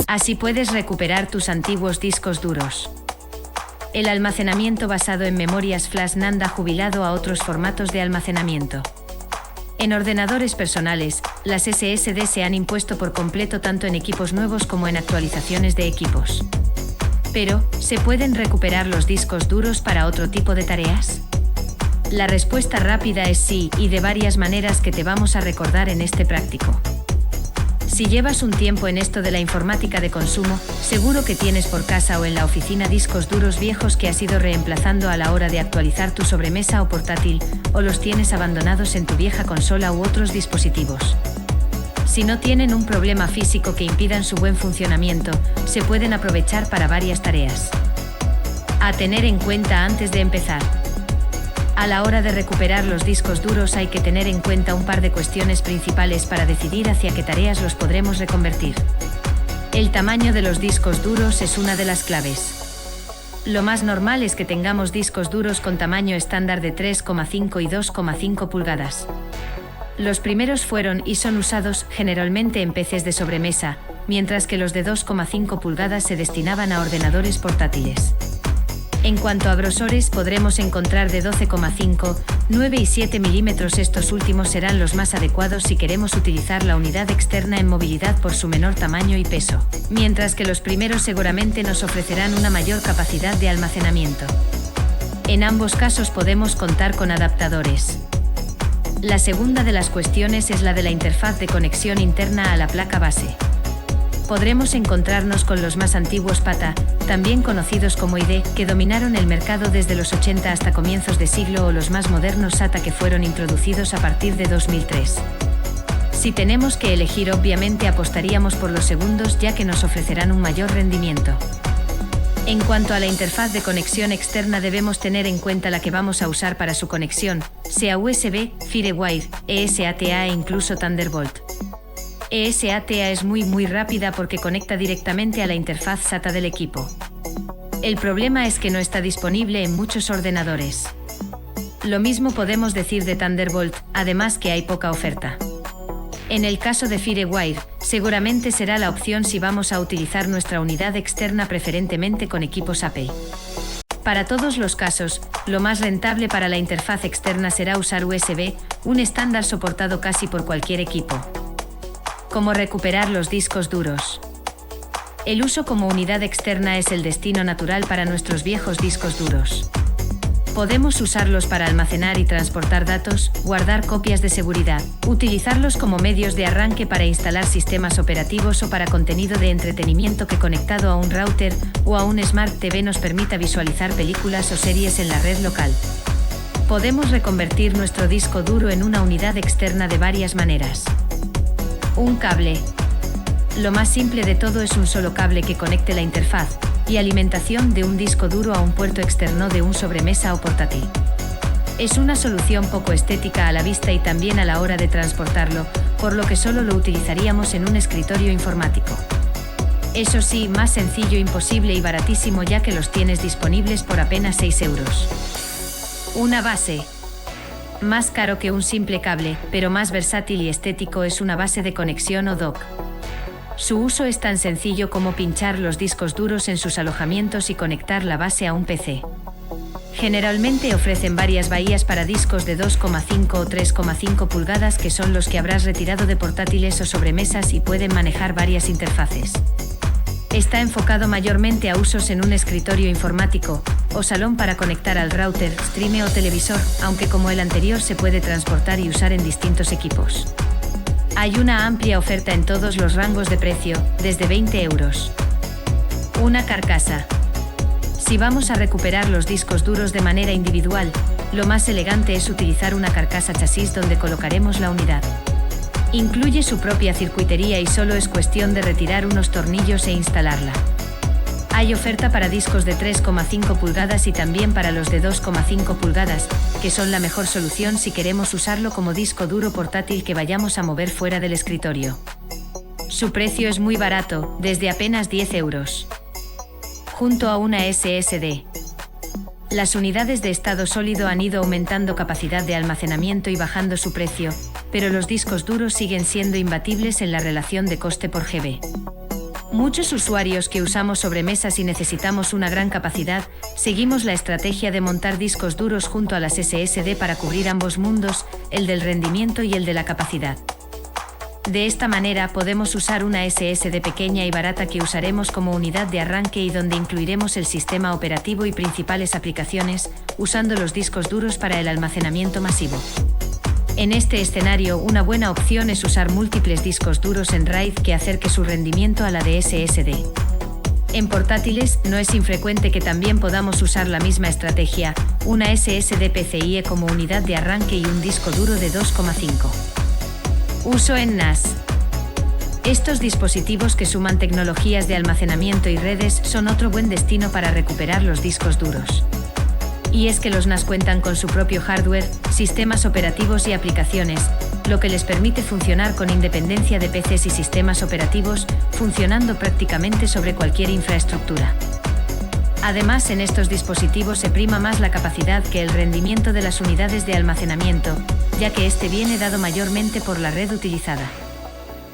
Así puedes recuperar tus antiguos discos duros. El almacenamiento basado en memorias flash NAND ha jubilado a otros formatos de almacenamiento. En ordenadores personales, las SSD se han impuesto por completo tanto en equipos nuevos como en actualizaciones de equipos. Pero, ¿se pueden recuperar los discos duros para otro tipo de tareas? La respuesta rápida es sí, y de varias maneras que te vamos a recordar en este práctico. Si llevas un tiempo en esto de la informática de consumo, seguro que tienes por casa o en la oficina discos duros viejos que has ido reemplazando a la hora de actualizar tu sobremesa o portátil, o los tienes abandonados en tu vieja consola u otros dispositivos. Si no tienen un problema físico que impidan su buen funcionamiento, se pueden aprovechar para varias tareas. A tener en cuenta antes de empezar. A la hora de recuperar los discos duros hay que tener en cuenta un par de cuestiones principales para decidir hacia qué tareas los podremos reconvertir. El tamaño de los discos duros es una de las claves. Lo más normal es que tengamos discos duros con tamaño estándar de 3,5 y 2,5 pulgadas. Los primeros fueron y son usados generalmente en PCs de sobremesa, mientras que los de 2,5 pulgadas se destinaban a ordenadores portátiles. En cuanto a grosores, podremos encontrar de 12,5, 9 y 7 milímetros. Estos últimos serán los más adecuados si queremos utilizar la unidad externa en movilidad por su menor tamaño y peso, mientras que los primeros seguramente nos ofrecerán una mayor capacidad de almacenamiento. En ambos casos podemos contar con adaptadores. La segunda de las cuestiones es la de la interfaz de conexión interna a la placa base. Podremos encontrarnos con los más antiguos PATA, también conocidos como ID, que dominaron el mercado desde los 80 hasta comienzos de siglo, o los más modernos SATA que fueron introducidos a partir de 2003. Si tenemos que elegir, obviamente apostaríamos por los segundos, ya que nos ofrecerán un mayor rendimiento. En cuanto a la interfaz de conexión externa, debemos tener en cuenta la que vamos a usar para su conexión, sea USB, FireWire, eSATA e incluso Thunderbolt. eSATA es muy rápida porque conecta directamente a la interfaz SATA del equipo. El problema es que no está disponible en muchos ordenadores. Lo mismo podemos decir de Thunderbolt, además que hay poca oferta. En el caso de FireWire, seguramente será la opción si vamos a utilizar nuestra unidad externa, preferentemente con equipos Apple. Para todos los casos, lo más rentable para la interfaz externa será usar USB, un estándar soportado casi por cualquier equipo. ¿Cómo recuperar los discos duros? El uso como unidad externa es el destino natural para nuestros viejos discos duros. Podemos usarlos para almacenar y transportar datos, guardar copias de seguridad, utilizarlos como medios de arranque para instalar sistemas operativos o para contenido de entretenimiento que, conectado a un router o a un Smart TV, nos permita visualizar películas o series en la red local. Podemos reconvertir nuestro disco duro en una unidad externa de varias maneras. Un cable. Lo más simple de todo es un solo cable que conecte la interfaz y alimentación de un disco duro a un puerto externo de un sobremesa o portátil. Es una solución poco estética a la vista y también a la hora de transportarlo, por lo que solo lo utilizaríamos en un escritorio informático. Eso sí, más sencillo imposible y baratísimo, ya que los tienes disponibles por apenas 6 euros. Una base. Más caro que un simple cable, pero más versátil y estético, es una base de conexión o dock. Su uso es tan sencillo como pinchar los discos duros en sus alojamientos y conectar la base a un PC. Generalmente ofrecen varias bahías para discos de 2,5 o 3,5 pulgadas, que son los que habrás retirado de portátiles o sobremesas, y pueden manejar varias interfaces. Está enfocado mayormente a usos en un escritorio informático o salón para conectar al router, stream o televisor, aunque como el anterior se puede transportar y usar en distintos equipos. Hay una amplia oferta en todos los rangos de precio, desde 20 euros. Una carcasa. Si vamos a recuperar los discos duros de manera individual, lo más elegante es utilizar una carcasa chasis donde colocaremos la unidad. Incluye su propia circuitería y solo es cuestión de retirar unos tornillos e instalarla. Hay oferta para discos de 3,5 pulgadas y también para los de 2,5 pulgadas, que son la mejor solución si queremos usarlo como disco duro portátil que vayamos a mover fuera del escritorio. Su precio es muy barato, desde apenas 10 euros. Junto a una SSD. Las unidades de estado sólido han ido aumentando capacidad de almacenamiento y bajando su precio, pero los discos duros siguen siendo imbatibles en la relación de coste por GB. Muchos usuarios que usamos sobremesas y necesitamos una gran capacidad, seguimos la estrategia de montar discos duros junto a las SSD para cubrir ambos mundos, el del rendimiento y el de la capacidad. De esta manera podemos usar una SSD pequeña y barata que usaremos como unidad de arranque y donde incluiremos el sistema operativo y principales aplicaciones, usando los discos duros para el almacenamiento masivo. En este escenario, una buena opción es usar múltiples discos duros en RAID que acerque su rendimiento a la de SSD. En portátiles, no es infrecuente que también podamos usar la misma estrategia, una SSD PCIe como unidad de arranque y un disco duro de 2,5. Uso en NAS. Estos dispositivos que suman tecnologías de almacenamiento y redes son otro buen destino para recuperar los discos duros. Y es que los NAS cuentan con su propio hardware, sistemas operativos y aplicaciones, lo que les permite funcionar con independencia de PCs y sistemas operativos, funcionando prácticamente sobre cualquier infraestructura. Además, en estos dispositivos se prima más la capacidad que el rendimiento de las unidades de almacenamiento, ya que este viene dado mayormente por la red utilizada.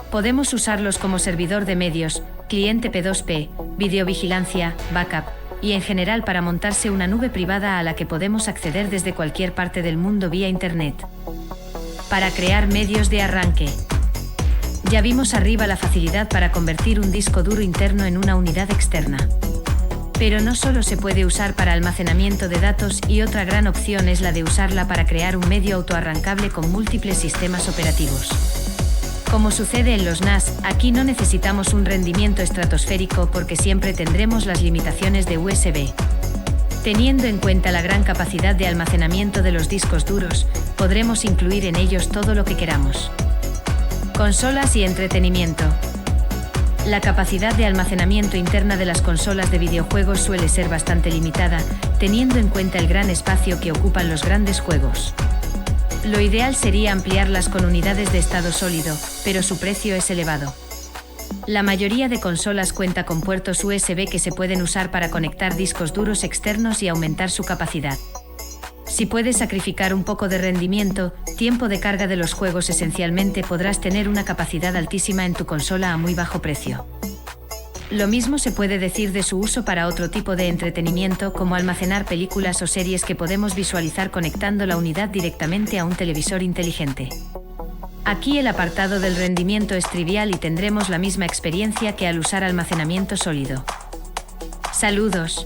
Podemos usarlos como servidor de medios, cliente P2P, videovigilancia, backup, y en general para montarse una nube privada a la que podemos acceder desde cualquier parte del mundo vía Internet. Para crear medios de arranque. Ya vimos arriba la facilidad para convertir un disco duro interno en una unidad externa. Pero no solo se puede usar para almacenamiento de datos y otra gran opción es la de usarla para crear un medio autoarrancable con múltiples sistemas operativos. Como sucede en los NAS, aquí no necesitamos un rendimiento estratosférico porque siempre tendremos las limitaciones de USB. Teniendo en cuenta la gran capacidad de almacenamiento de los discos duros, podremos incluir en ellos todo lo que queramos. Consolas y entretenimiento. La capacidad de almacenamiento interna de las consolas de videojuegos suele ser bastante limitada, teniendo en cuenta el gran espacio que ocupan los grandes juegos. Lo ideal sería ampliarlas con unidades de estado sólido, pero su precio es elevado. La mayoría de consolas cuenta con puertos USB que se pueden usar para conectar discos duros externos y aumentar su capacidad. Si puedes sacrificar un poco de rendimiento, tiempo de carga de los juegos esencialmente podrás tener una capacidad altísima en tu consola a muy bajo precio. Lo mismo se puede decir de su uso para otro tipo de entretenimiento como almacenar películas o series que podemos visualizar conectando la unidad directamente a un televisor inteligente. Aquí el apartado del rendimiento es trivial y tendremos la misma experiencia que al usar almacenamiento sólido. Saludos.